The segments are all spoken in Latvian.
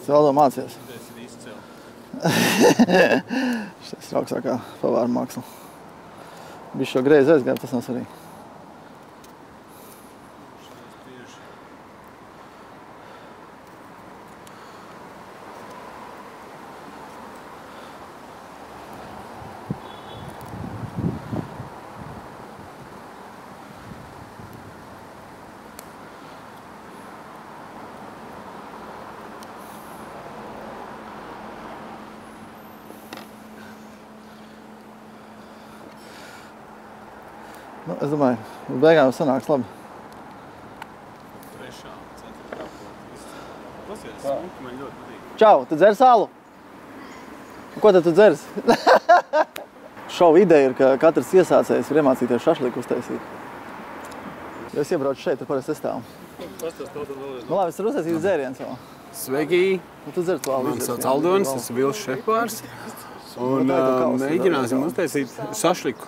Tu vēl to mācies? Tas ir izcili. Šis ir augstākā pavāra māksla. Bišķi šo greizi aizgāja, tas nav svarīgi. Nu, es domāju, uz beigām sanāks labi. Trešā, ceturtā, Pasies, smuki, man ļoti patīk. Čau, tu dzer sālu? Ko tad tu dzers? Šovu ideja ir, ka katrs iesācējs var iemācīties šašliku uztaisīt. Ja es iebraucu šeit, tad parasti es stāvu. Pastāst to tad vēlreiz. Nu labi, es varu uztaisīt dzērienu savu. Sveiki! Nu, tu dzer to alu. Mani sauc Aldons, esmu Vils šefpārs. Un mēģināsim uztaisīt šašliku.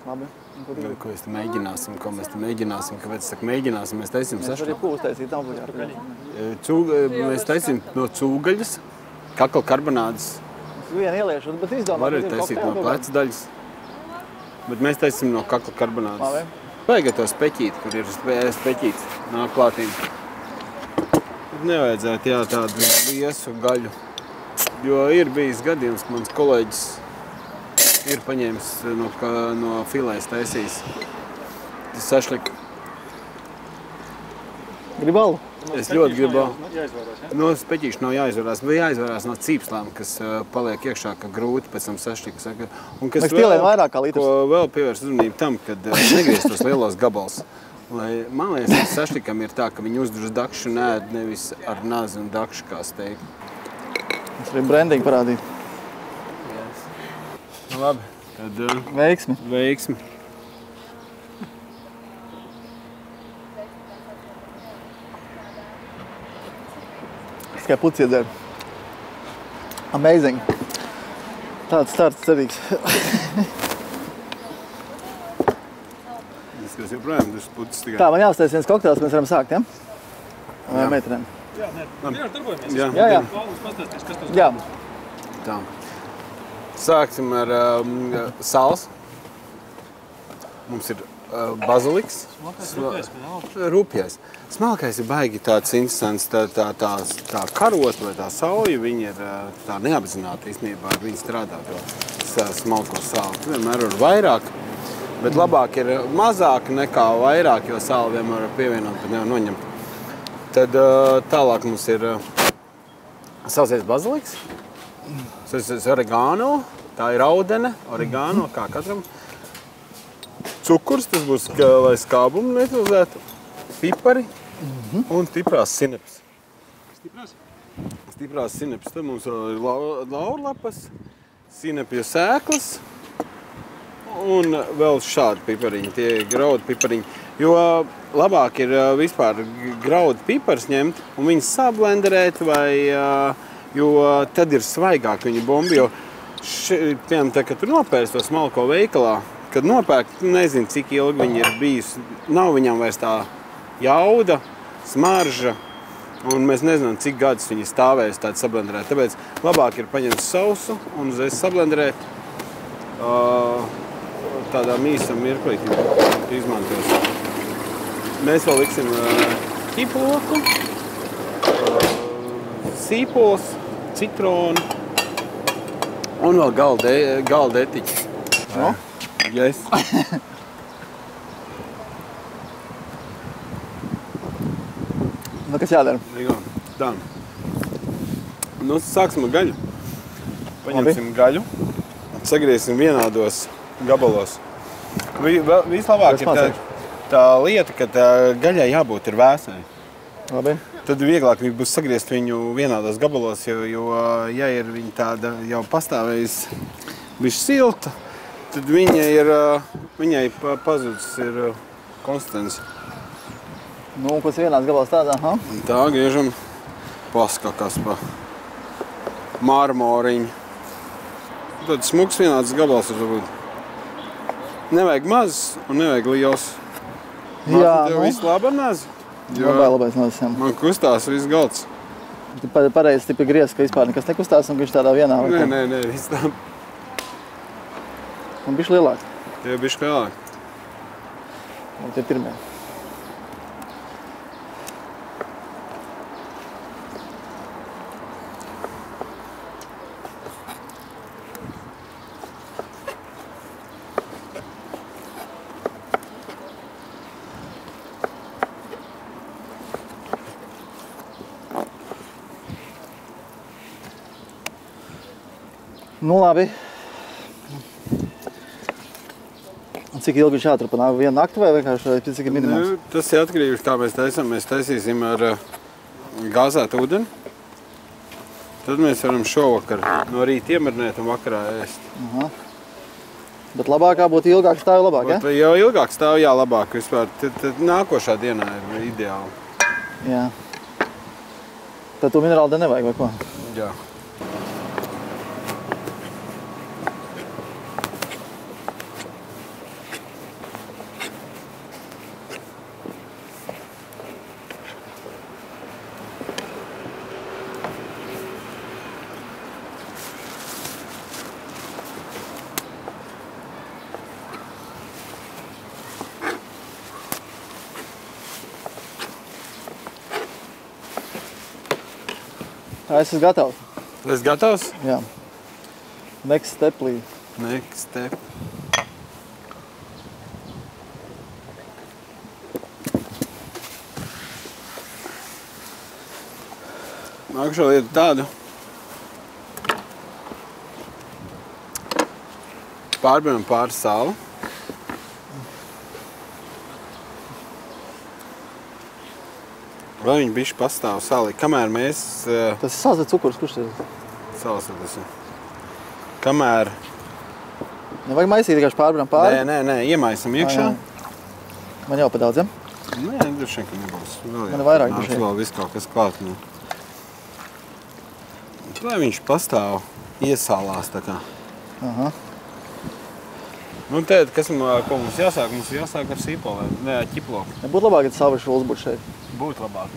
Labi. Ko mēs te mēģināsim, kāpēc es saku mēģināsim, mēs taisīsim Mēs varam šašliku. ko uztaisīt, nav būjāt. Mēs taisīsim no cūgaļas, kakla karbonādes, Vienu ieliešu, bet izdomāt. var arī taisīt no pleca daļas. Bet mēs taisīsim no kakla karbonādes. Labi. Vajag to speķīt, kur ir speķīts, nāk klātīm. Nevajadzētu, jā, tādu liesu gaļu. Jo ir bijis gadījums, ka mans kolēģis ir paņēmis no filēs taisījis sašliku. Gribu alu? Es ļoti gribu. Jāizvērās, ja? No speķīšu nav jāizvarās, bet jāizvarās no cīpslām, kas paliek iekšā, ka grūti pēc tam sašliku. Un kas Mēs pieliekam vairāk kā litrs. Ko vēl pievērst uzmanību tam, kad negriezt tos lielos gabals. Lai, man liekas, sašlikam ir tā, ka viņi uzdrus dakšu un ēd nevis ar nazi un dakšu kā steiku. Es arī brandingu parādīju. Nu, labi, tad Veiksmi. veiksmi. Es tikai puci iedzeru. Amazing. Tāds starts cerīgs. Es joprojām tas pucis tikai. Tā, man jāuztais viens kokteils, mēs varam sākt, ja? Vai Jā. meitenēm? Jā, nē. Vienkārši darbojamies. Jā. Jā. Valdes pastāstīs, kas tas Jā. Tā. Sāksim ar sāls. Mums ir baziliks. Rupjais. Smalkais ir baigi tāds interesants, tā karota vai tā sauja, viņi ir tā neapzināti īstenībā, viņi strādā to smalko sāli. Vienmēr ir vairāk, bet labāk ir mazāk nekā vairāk, jo sāli vienmēr var pievienot, bet nevar noņemt. Tad tālāk mums ir sausies baziliks, sausies oregano, tā ir audene, oregano, kā katram. Cukurs, tas būs, lai skābumu neutralizētu, pipari un stiprās sinepes. Stiprās? Stiprās sinepes, tad mums vēl ir laurlapas, sinepju sēklas un vēl šādi pipariņi, tie ir graudu pipariņi. Jo labāk ir vispār graudu pipars ņemt un viņus sablenderēt, jo tad ir svaigāk viņa bombi, jo piemēram, tā, kad tu nopērsi to smalko veikalā, kad nopērk, tu nezini, cik ilgi viņi ir bijusi. Nav viņam vairs tā jauda, smarža, un mēs nezinām, cik gadus viņi stāvēs tādi sablenderēt. Tāpēc labāk ir paņemt sausu un uzreiz sablenderēt tādā mīsam mirklītī izmantos. Mēs vēl liksim ķiploku, sīpols, citronu un vēl galda etiķi. No? Yes. Nu, kas jādara? Tā. Nu, sāksim ar gaļu. Paņemsim gaļu, sagriezsim vienādos gabalos. Vislabāk ir tā lieta, ka tā gaļai jābūt ir vēsai. Labi. Tad vieglāk būs sagriezt viņu vienādos gabalos, jo ja ir viņa tāda jau pastāvējusi bišķi silta, tad viņai pazudis ir konstitence. Nu, kas vienāds gabals tādā, ha? Tā griežam paskakas pa marmoriņu. Tad smuks vienāds gabals var būt. Nevajag mazs un nevajag liels. Jā, tev viss labi ar nazi? Labais nāc, jā. Man kustās viss galds. Pareizi tipi griez, ka vispār nekas nekustās un viņš tādā vienā. Nē, viss tā. Un bišķi lielāk. Tie ir bišķi lielāk. Un tie pirmie. Nu labi. Un cik ilgi viņš jāturpinā? Vienu nakti vai vienkārši cik ir minimums? Tas ir atkarīgs, kā mēs taisām. Mēs taisīsim ar gāzētu ūdeni. Tad mēs varam šovakar no rīta iemarinēt un vakarā ēst. Aha. Bet labākā būtu ilgāk stāv labāk, ja? Jo ilgāk stāv, jā, labāk vispār. Tad nākošā dienā ir ideāli. Jā. Tad to minerālu dēļ nevajag vai ko? Jā. Es esmu gatavs. Tu esi gatavs? Jā. Next step, please. Next step. Nākušo lietu tādu. Pārbrinam pāri sāli. Lai viņi bišķi pastāv salī. Kamēr mēs... Tas ir sāls vai cukurs, kurš tas ir? Sāls tas ir. Kamēr... Nevajag maisīt, vienkārši pārbrinam pāri? Nē, iemaisam iekšā. Man jau pa daudz, ja? Nē, droši vien, ka nebūs. Man ir vairāk droši vien. Vēl viss kaut kas klāt. Lai viņš pastāv iesālās tā kā. Aha. Nu, tēd, ko mums jāsāk? Mums jāsāk ar sīpolēm, ne ar ķiploku. Nebūtu labāk, ja salvešu šuls būtu šeit. Būtu labāk.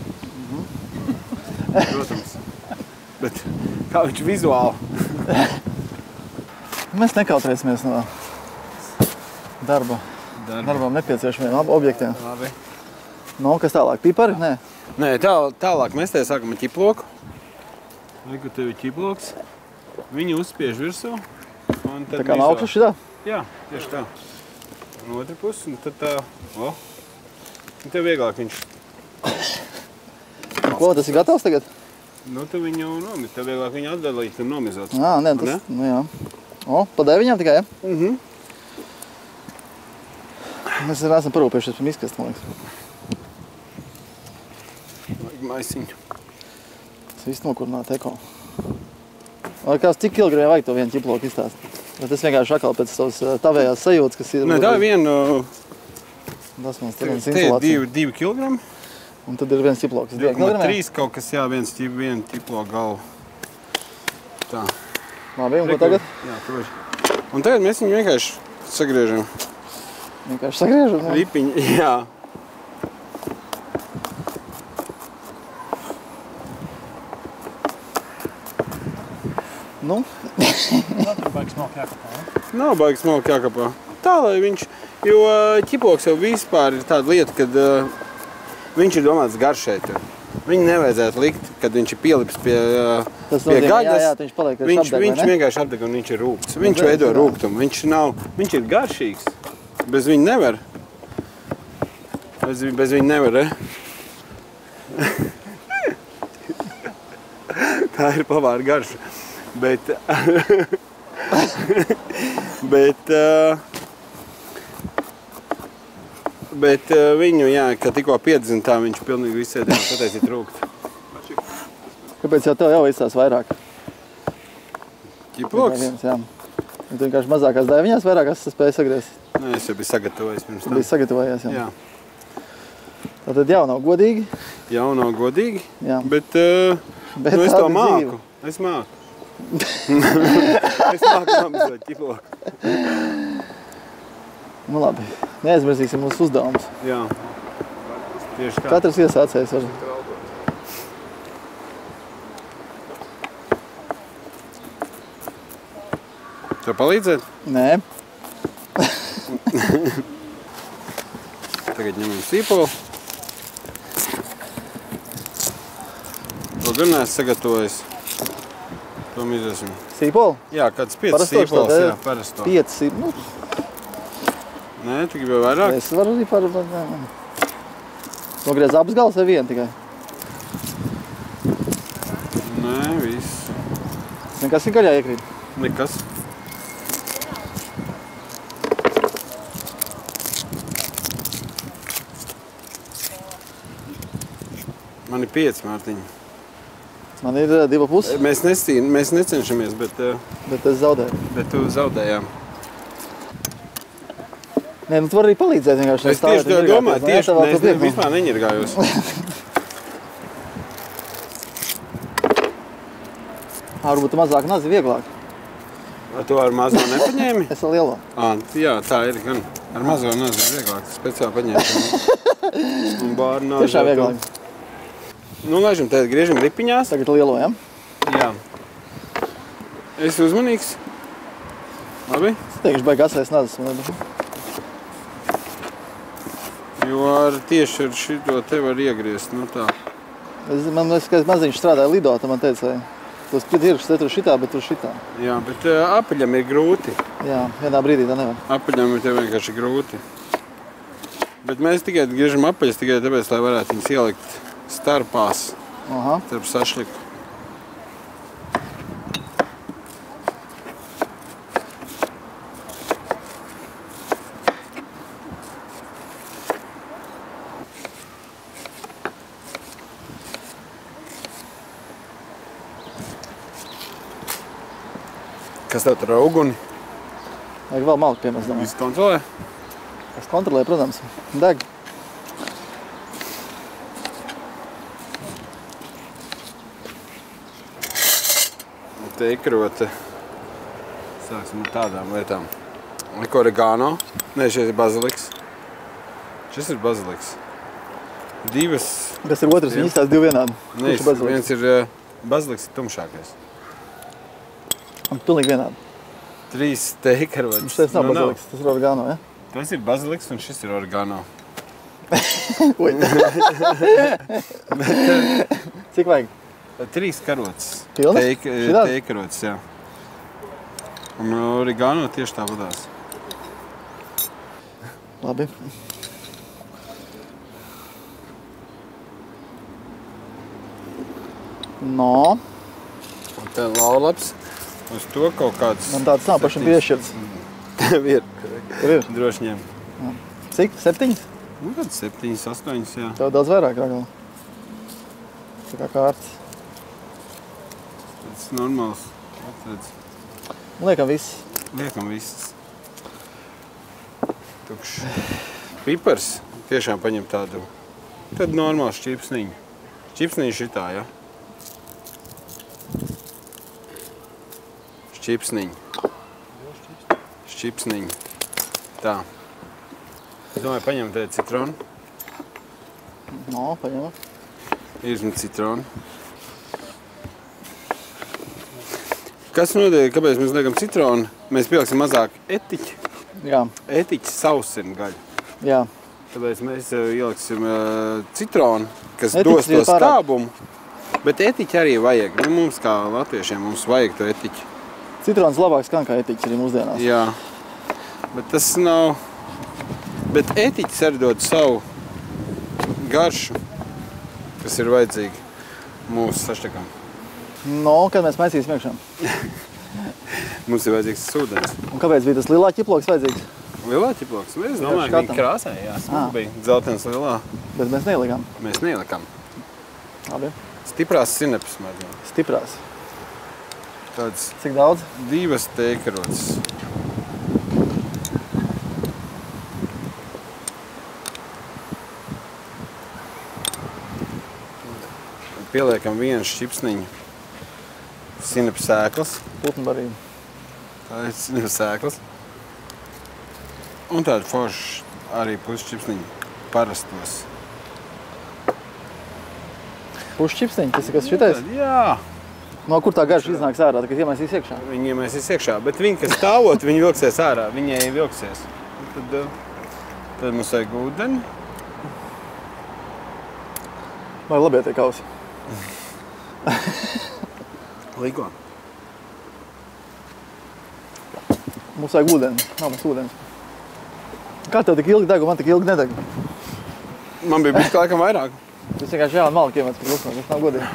Protams. Bet kā viņš vizuāli? Mēs nekautrēsimies no darbam nepieciešamiem objektiem. Labi. Nu, kas tālāk? Pipari? Nē. Nē, tālāk mēs te sākam ar ķiploku. Liku tev ir ķiploks. Viņu uzspiež virsū. Tā kā no augšas šitā? Jā, tieši tā. Un otru pusi, un tad tā, un tev vieglāk viņš. Ko, tas ir gatavs tagad? Nu, tev viņu tev vieglāk viņu atdalīt un nomizot. Nē, tas, nu jā. Pa 9 tikai, ja? Mēs esam parūpējušies pirms izkast, man liekas. Vajag maisiņu. Tas viss nokurināt eko. Cik kilogramiem vajag to vienu ķiploku izstāst? Vai tas vienkārši atkal pēc savas tavējās sajūtas, kas ir... Nē, tā ir viena... Tas mums te ir 2 kilogrami. Un tad ir viens ķiploks. 2,3 kaut kas, jā, viena ķiploka galva. Tā. Labi, un ko tagad? Jā, proši. Un tagad mēs viņu vienkārši sagriežam. Vienkārši sagriežam? Ripiņi, jā. Nu? Nav baigi smalki jākapā, ja? Nav baigi smalki jākapā. Tā, lai viņš... Jo ķiploks jau vispār ir tāda lieta, kad viņš ir domāts garšai. Viņu nevajadzētu likt, kad viņš ir pielips pie gaļas. Jā, viņš paliek apdeg, vai ne? Viņš vienkārši apdeg un viņš ir rūgts. Viņš veido rūgtumu. Viņš ir garšīgs. Bez viņa nevar. Bez viņa nevar, Tā ir pavāra garša. Bet viņu, jā, kad tikko piedzina tā, viņš pilnīgi visēdē un pataisīt rūgt. Kāpēc jau tev jau izstās vairāk? Ķiploks? Jā. Tu vienkārši mazākās daiviņās vairākās spēja sagriezt? Nē, es jau biju sagatavojis pirms tam. Tu biji sagatavojies, jā. Jā. Tātad jau nav godīgi? Jau nav godīgi, jā. Bet nu, es to māku. Es māku. Es māku nomizot ķiploku. Nu labi, neaizmirsīsim mūsu uzdevumus. Jā, tieši tā. Katrs iesācējs var. Tev palīdzēt? Nē. Tagad ņemam sīpolu. To gan neesmu sagatavojis. To mēs izvesim. Sīpolu? Jā, kāds 5 sīpols, jā, parasto. 5 sīpols. Nē, tu gribi vairāk? Es varu arī par... Nogriez abas galas vai vienu tikai? Nē, viss. Nekas ir gaļā iekrīt? Nekas. Man ir 5, Mārtiņ. Man ir 2,5. Mēs necenšamies, bet es zaudēju. Bet tu zaudējām. Nē, nu tu vari arī palīdzēt vienkārši. Es tieši to domāju, es vispār neņirgājos. Varbūt tu mazāk nazi vieglāk. Vai tu ar mazo nepaņēmi? Es ar lielo. Jā, tā ir gan. Ar mazo nazi vieglāk, speciāli paņēmi. Un bāru nazi. Tiešām vieglāk. Nu, laižam, tagad griežam ripiņās. Tagad lielo, ja? Jā. Esi uzmanīgs? Labi? Es teikšu, baigi atsēs nazas. Jo tieši ar šito te var iegriezt, nu tā. Man liekas, ka es maziņš strādāju Lido, tad man teica, tos pirkšus te tur šitā, bet tur šitā. Jā, bet apaļam ir grūti. Jā, vienā brīdī tā nevar. Apaļam ir vienkārši grūti. Bet mēs tikai griežam apaļas tikai tāpēc, lai varētu viņas ielikt starpās, starp sašliku. Kas tev tur ar uguni? Vajag vēl malku piemēs, domāju. Viss kontrolē? Es kontrolēju, protams. Deg. Teikarote. Sāksim ar tādām lietām. Oregano. Nē, šeit ir baziliks. Šis ir baziliks. Divas. Kas ir otrs? Viņi izstās divi vienādi. Nē, viens ir baziliks ir tumšākais. Pilnīgi vienādi. 3 teikarotes. Šis nav baziliks, tas ir oregano, ja? Tas ir baziliks un šis ir oregano. Ui. Cik vajag? 3 karotes. Pilnas? Teikarotes, jā. Un oregano tieši tā vadās. Labi. No. Un te laulaps. Uz to kaut kāds... Man tāds nav pašam piešķirts. Tev ir. Tev ir? Droši ņem. Cik? 7? Nu, kāds 7, 8, jā. Tev daudz vairāk, Ragala. Tā kā kārtas. Tas normāls. Atredz. Liekam viss. Liekam viss. Tukšs. Pipars. Tiešām paņem tādu. Tad normāls šķipsniņu. Šķipsniņu šitā, ja? Šķipsniņi. Tā. Es domāju, paņem te citronu. No, paņemam. Iesim citronu. Kas notiek, kāpēc mēs liekam citronu? Mēs pieliksim mazāk etiķi. Jā. Etiķis sausina gaļu. Jā. Tāpēc mēs ieliksim citronu, kas dos to skābumu. Bet etiķi arī vajag. Nu, mums kā latviešiem mums vajag to etiķi. Citrons labāk skan kā etiķis arī mūsdienās. Jā, bet tas nav... Bet etiķis arī dod savu garšu, kas ir vajadzīgi mūsu saštakam. No, kad mēs maisīsim iekšā? Mums ir vajadzīgs ūdens. Un kāpēc bija tas lilā ķiploks vajadzīgs? Lilā ķiploks? Es domāju, ka viņa krāsā, jā, smuka bija. Dzeltens lilā. Bet mēs neielikām? Mēs neielikām. Labi. Stiprās sinepes, mēģinām. Stiprās. Tāds... Cik daudz? 2 teikarotes. Pieliekam 1 šķipsniņu sinepes sēklas. Putnbarība. Tā ir sinepes sēklas. Un tādu foršu arī pusšķipsniņu parastos. Pusšķipsniņi? Tas ir kas šitais? Jā. No, kur tā garša iznāks ārā, kad iemēsīs iekšā? Viņi iemēsīs iekšā, bet viņi, kas stāvot, viņi vilksies ārā, viņai vilksies. Tad mums vajag ūdeni. Vai labie tie kausi? Līgo. Mums vajag ūdeni, nav mums ūdens. Kā tev tik ilgi deg, un man tik ilgi nedeg? Man bija bišķi laikam vairāk. Tas vienkārši jāna malki iemēc par lusmā, tas nav godīgi.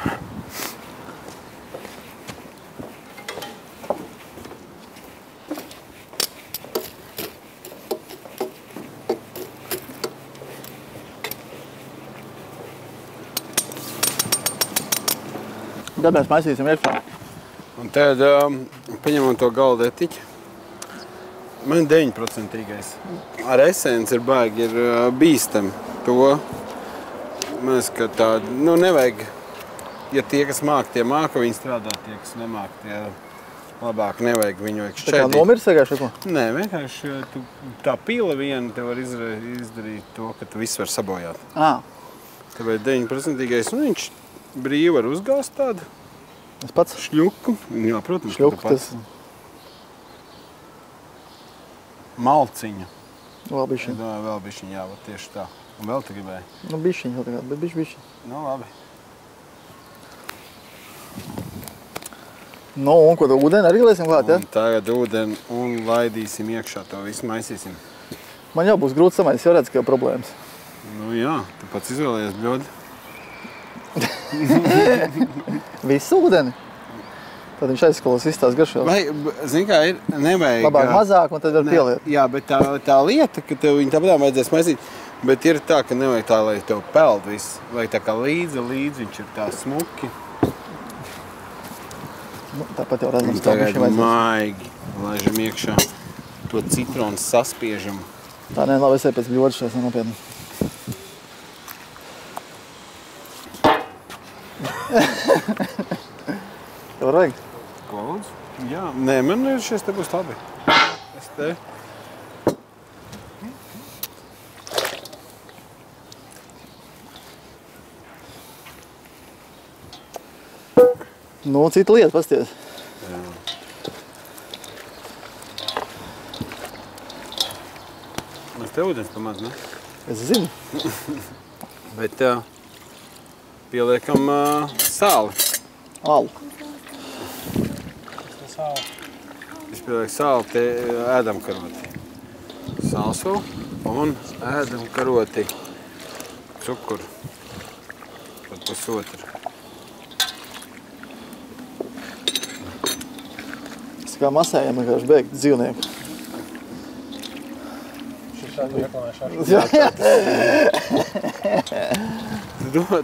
Tad mēs maisīsim iekšā. Un tad paņemam to galda etiķi. Man 9%. Ar esenci ir baigi, ir bīstami to. Mēs, ka tā, nevajag, ja tie, kas māk, tie māka, viņi strādā, tie, kas nemāk, tie labāk nevajag, viņu vajag šķēdīt. Tā kā nomirs vienkārši ko? Nē, vienkārši tā pīle viena te var izdarīt to, ka tu visu var sabojāt. Tāpēc 9%, un viņš brīvi var uzgāzt tādu. Es pats? Šļuku. Jā, protams, šļuku, tas... Malciņa. Vēl bišķiņ. Vēl bišķiņ, jā, tieši tā. Un vēl tu gribēji? Bišķiņ, vēl tagad, bet bišķiņ. Labi. Un ko tu ūdeni arī liesim klāt, ja? Un tagad ūdeni un laidīsim iekšā, to visu maisīsim. Man jau būs grūti samaisīt, jau redz, ka ir problēmas. Jā, tu pats izvēlējies bļodi. Visu ūdeni? Tad viņš aizskalos visu tās garšās. Vai, zini kā ir, nevajag... Labāk mazāk un tad var pieliet. Jā, bet tā lieta, ka tev viņu tāpatām vajadzēs maisīt, bet ir tā, ka nevajag tā, lai tev peld viss. Vajag tā kā līdzi viņš ir tā smuki. Tāpat jau redzams, tā bišķi vajadzēs. Maigi laižam iekšā, to citronu saspiežam. Tā nē, labi, es pēc bļodas šais nopietni. Tev var vajag? Ko lūdzu? Jā. Nē, man šis te būs labi. Es te... Cita lieta, pasties. Jā. Mēs te ūdens pamaz, ne? Es zinu. Bet pieliekam sāli. Alu. Es pielieku sāli, te ēdam karoti. Sālsulu un ēdam karoti. Cukuru. Pat pusotru. Tas kā masējam vienkārši beigt dzīvnieku. Jā,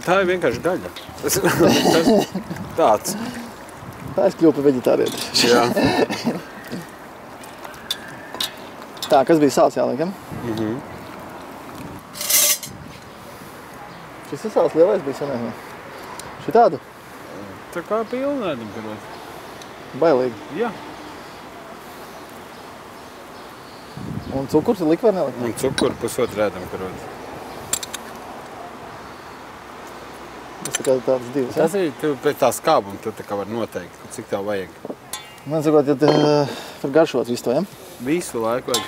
tā ir vienkārši gaļa. Tas tāds. Tā es kļuvu par veģetārietis. Jā. Tā, kas bija sāls jāliek, ja? Šis ir sāls lielais bija sanēs. Šitādu? Tā kā pilna ēdam karot. Bailīgi. Jā. Un cukurs ir likt vai nelikt? Un cukuru pusotru ēdam karot. Tas tā kā tāds divas, ja? Tas ir pēc tā skābuma, tu tā kā var noteikt, cik tev vajag. Man sakot, ja var garšot visu to, ja? Visu laiku vajag.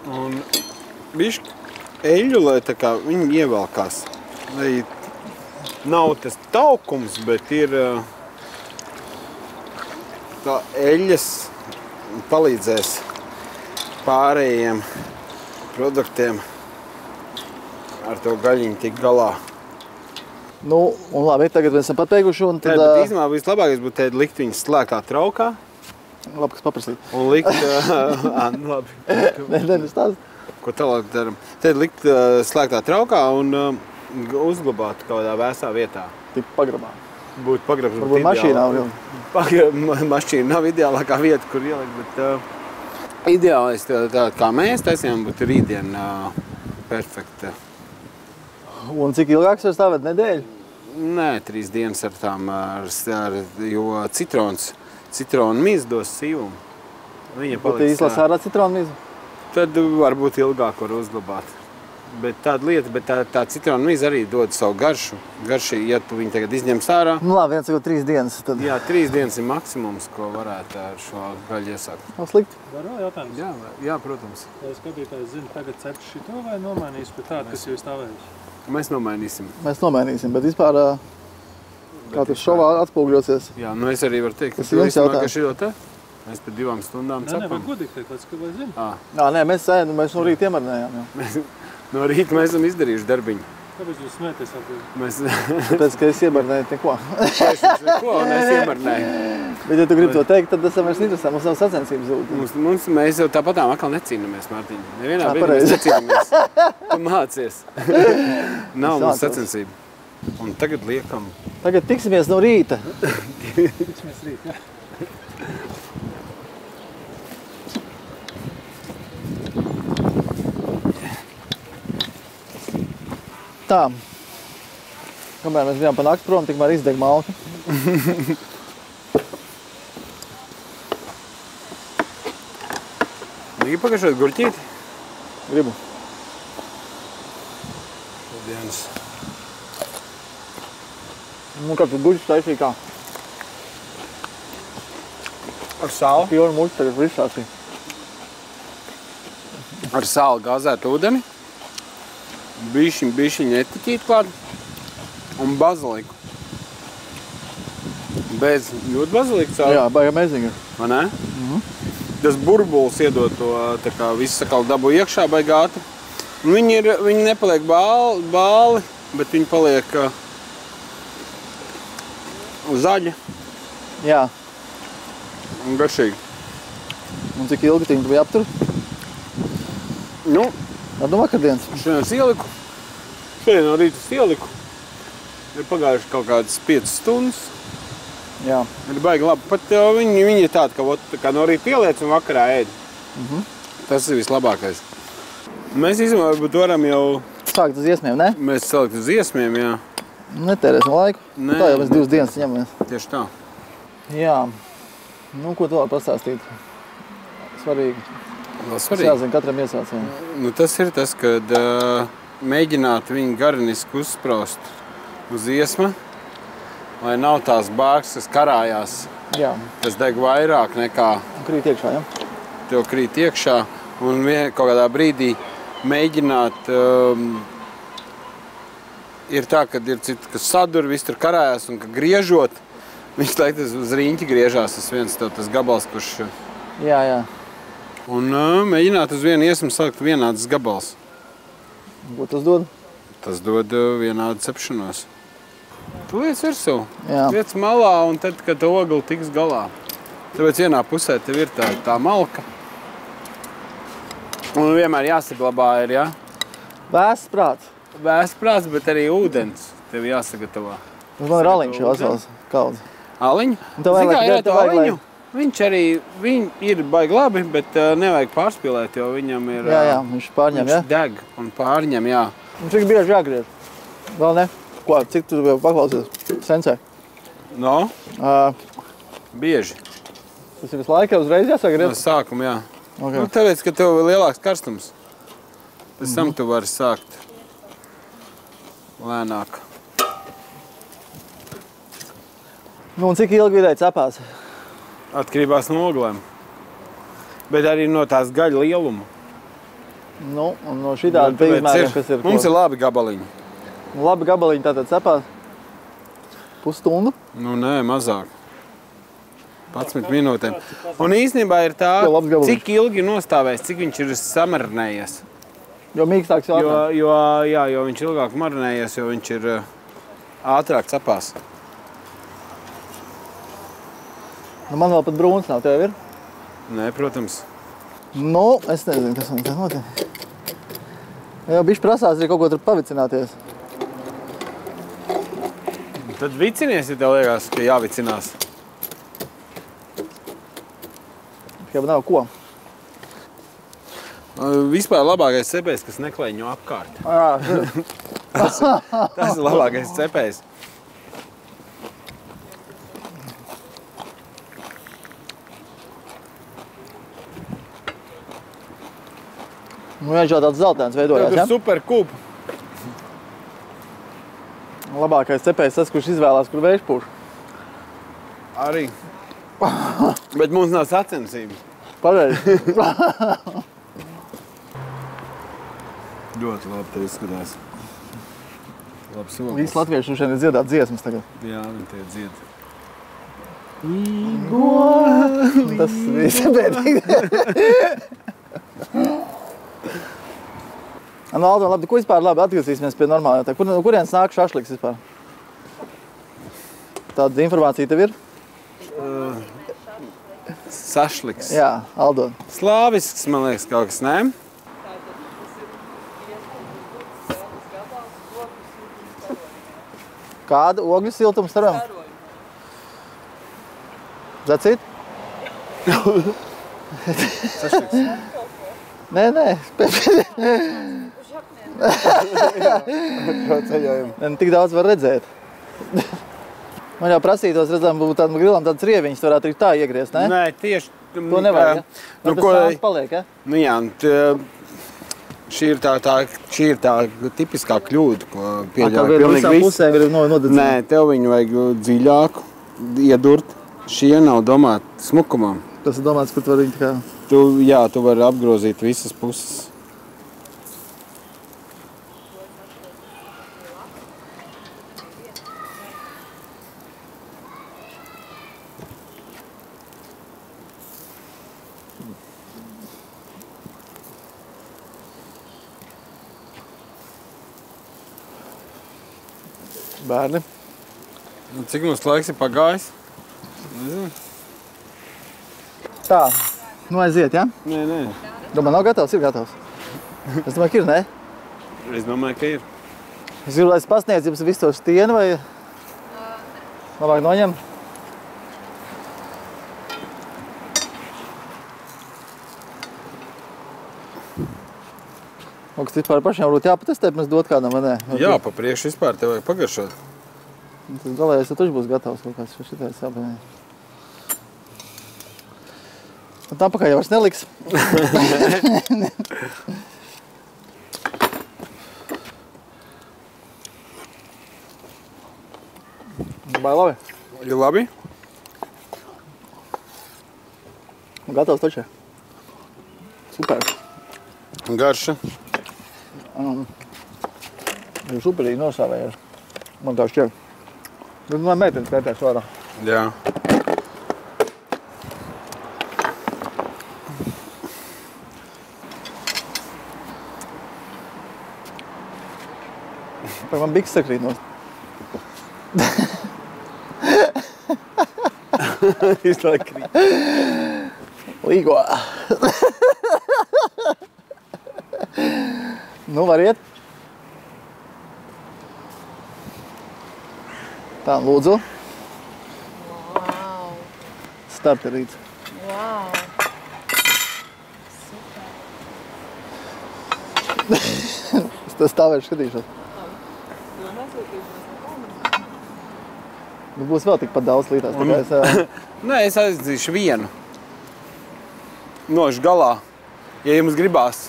Un bišķi eļļu, lai tā kā viņi ievelkās. Lai nav tas taukums, bet ir tā eļļas palīdzēs pārējiem produktiem ar to gaļiņu tik galā. Un labi, tagad mēs esam pateikuši un tad... Bet īstenībā vislabākais būtu teikt likt viņus slēgtā traukā. Labi, kas paprasīt. Un likt... labi. Nē, stāst. Ko tālāk daram? Tad likt slēgtā traukā un uzglabāt kādā vēsā vietā. Tik pagrabā. Būtu pagrabs. Varbūt mašīnā. Mašīna nav ideālākā vieta, kur ielikt, bet ideālais tā kā mēs taisījām, būtu rītdien perfekta. Un cik ilgāks var stāvēt nedēļu? Nē, 3 dienas ar tām, jo citrons citronu mīz dos sīvumu. Viņa Bet tu izlasi ārā citronu mīzu? Tad varbūt ilgāk var uzglabāt. Bet tāda lieta, bet tā citronu mīza arī dod savu garšu. Garši, ja tu viņu tagad izņems ārā. Nu labi, 3 dienas. Tad... Jā, 3 dienas ir maksimums, ko varētu ar šo gaļu iesākt. Nav slikti. Var vēl jautājums? Jā, protams. Lai skatītājs zina, tagad cep šito vai nomainīs pie tādu, kas jau stāvējuši? Mēs nomainīsim. Mēs nomainīsim, bet vispār kā tas šovā atspūgļosies. Jā, nu es arī varu teikt, ka Tas ir jums jautājums. ka šito te mēs pēc 2 stundām Nē, vai cepam. godīgi teikt, ka vai zina? Nē, mēs no rīta iemarnējām. Jā. No rīta mēs esam izdarījuši darbiņu. Kāpēc jūs smēties atbildīgi? Mēs Tāpēc, ka es iemarnēju neko. neko un es iemarnēju. Bet, ja tu gribi to teikt, tad tas vairs interesē. Mums nav sacensības. Mēs jau tāpatām atkal necīnamies, Mārtiņ. Nevienā brīdī mēs pareizi. necīnamies. Tu mācies. Nav mums sacensība. Un tagad liekam. Tagad tiksimies no rīta. Tiksimies rīt, jā. Tā. Kamēr mēs bijām pa nakti prom, tikmēr izdeg malka. Gribu pagašot gurķīti? Gribu. Dienas. Nu, kā tu guļus taisīji kā? Ar sāli? Pilnu muļu tagad visāsī. Ar sāli gāzētu ūdeni. Bišķiņ etiķīt klāt. Un baziliku. Bez ļoti baziliku cauri. Jā, baigā meziņa. Vai ne? Tas burbulis iedod to, tā kā visu sakal dabu iekšā baigā ātri. Un viņi nepaliek bāli, bet viņi paliek zaļi Jā. un garšīgi. Un cik ilgi tu bija aptur? Nu, Ar no vakardienas. Šodien no rīta ieliku. Ir pagājuši kaut kādas 5 stundas. Jā. Ir baigi labi. Pat viņi ir tādi, ka no rīta ieliec un vakarā ēd. Tas ir vislabākais. Mēs varbūt varam jau... Sākt uz iesmiem, ne? Mēs salikt uz iesmiem, jā. Netērēsim laiku. Nē. Tā jau mēs 2 dienas ņemamies. Tieši tā. Jā. Nu, ko tu vēl pastāstīt? Svarīgi. Vēl Tas svarīgi. jāzina katram iesācējiem. Nu, tas ir tas, kad mēģināt viņu garnisku uzspraust uz iesma, lai nav tās bārks, kas karājās, Jā. kas deg vairāk nekā Un krīt iekšā, ja? tev krīt iekšā. Un kaut kādā brīdī mēģināt, ir tā, kad ir citi, kas sadur, viss tur karājās un ka griežot, viņš laikas uz riņķi griežās, tas viens tev tas gabals, kurš... Jā, jā. Un mēģināt uz vienu iesmu salikt vienādas gabals. Ko tas dod? Tas dod vienādu cepšanos. Tu liec virsū, Jā. liec malā un tad, kad tu ogli tiks galā. Tāpēc vienā pusē tev ir tā malka. Un vienmēr jāsaglabā ir, jā? Vēsts prāts. Vēsts prāts, bet arī ūdens tev jāsagatavā. Tas man ir aliņš jau asals kaudz. Aliņu? Un tev vajag, ir tev vajag, aliņu. Viņi ir baigi labi, bet nevajag pārspīlēt, jo viņam ir... Jā, viņš pārņem, viņš jā? deg un pārņem, jā. Un cik bieži jāgriež? Vēl ne? Ko, cik tu vēl paklausies? Sensē? No? Bieži. Tas ir visu laiku uzreiz jāsāk No griezt? sākuma, jā. Okay. Nu, tāpēc, ka tev ir lielāks karstums. Pēc tam tu vari sākt lēnāk. Nu, un cik ilgi vidēji cepās? Atkarībās no oglēm. Bet arī no tās gaļa lieluma. Nu, un no šitāda izmēriem, kas ir... Mums ir labi gabaliņi. Nu, labi gabaliņi tātad cepās? Pusstundu? Nu, nē, mazāk. 11 minūtēm. Un īstenībā ir tā, Jo labs gabaliņš. cik ilgi nostāvēs, cik viņš ir samarinējies. Jo mīkstāks jau ātrāk. Jo viņš ilgāk marinējies, jo viņš ir ātrāk cepās. Nu, man vēl pat brūns nav, tev ir? Nē, protams. Nu, es nezinu, kas man tā notiek. Jau bišķi prasās arī kaut ko tur pavicināties. Tad vicinies, ja tev liekas, ka jāvicinās. Tikai nav ko. Vispār labākais cepējs, kas neklēņo apkārt. Tas ir labākais cepējs. Nu, viņš jau tāds zeltēns veidojās, Tur ja? super kūp. Labākais cepējs tas, kurš izvēlās, kur vējš pūš. Arī. Bet mums nav sacensības. Pareizi. Ļoti labi te izskatās. Labs solis. Visi latvieši šodien ir dziedāt dziesmas tagad. Jā, viņi tie dzied. Tas viss ir bēdīgi. Nu, Aldo, labi, ko vispār labi atgriezīsimies pie normālajā? Kurienes nāk šašliks vispār? Tāda informācija tev ir? Sašliks. Jā, Aldo. Slāvisks, man liekas, kaut kas, ne? Kāda ogļu siltuma staram? Zacīt? Sašliks. Nē. Tik daudz var redzēt. Man jau prasītos, redzam, būtu tādam grilam tāds rieviņš, varētu arī tā iegriezt, ne? Nē, tieši. To nevajag, ja? Nu, Tas sāns paliek, ja? Nu jā, šī ir tā tipiskā kļūda, ko pieļauj pilnīgi visām visi. pusēm ir nodedzināta. Nē, tev viņu vajag dziļāku iedurt. Šie nav domāti smukumam. Tas ir domāts, kur tu vari viņu tā kā... Tu vari apgrozīt visas puses. Bērni. Cik mums laiks ir pagājis? Nezinu. Tā, nu aiziet, ja? Nē. Domā, nav gatavs? Ir gatavs. Es domāju, ka ir, ne? Es domāju, ka ir. Es gribu, lai es pasniedzu jums visu to stienu, vai... Labāk noņem. Un kas vispār pašiem varbūt jāpatestē, pirms dot kādam, vai ne? Jā, pa priekšu vispār tev vajag pagaršot. Tas galējais, ja tuši būs gatavs kaut kāds šitais jāpaņē. Un tā pakā jau vairs neliks. Vai labi? Ir labi? Gatavs taču. Super. Garša. Ir superīgi nosāvējies. Man tā šķiet. Bet man meitenes pētēs vārā. Jā. Vai man biks sakrīt no... Vislāk krīt. Līgo. Nu, var iet. Tā, lūdzu. Wow. Starterīts. Wow. Es tā stāvēšu skatīšos. Nu, būs vēl tikpat daudz lītās. Tā kā es, Nē, es aizdzīšu vienu. Nošu galā. Ja jums gribās.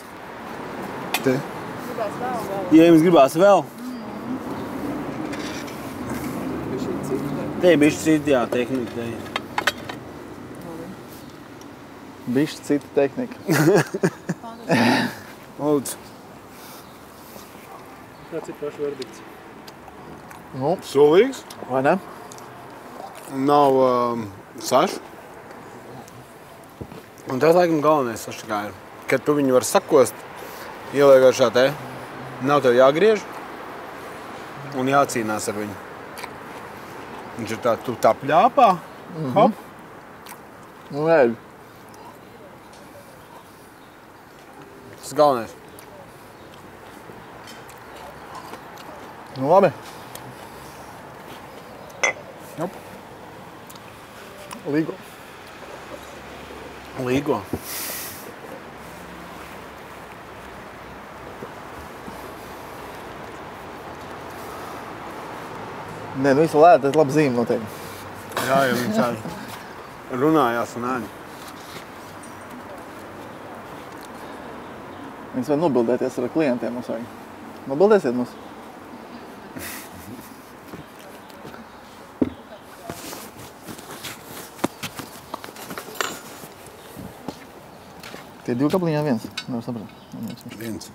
Te. Ja jums gribās vēl. Te ir bišķi citi, jā, tehnika te ir. bišķi cita tehnika. Lūdzu. Kāds ir pašu verdikts? Nu, Sulīgs. vai ne? Nav sašu. Un tas, laikam, galvenais sašķikā ir, kad tu viņu var sakost, ieliekot šā te, nav tev jāgriež un jācīnās ar viņu. Viņš ir tā, tu tā pļāpā, hop. Nu, nē. Tas galvenais. Nu, labi. Jop. Līgo. Līgo. Nē, nu visu lēta, tas labi zīme noteikti. Jā, ja viņi tādi. runājās un ēni. Viņas var nobildēties ar klientiem mums vajag. Nobildēsiet mums? Tie 2 kabliņā viens. Nevar saprast. Viens.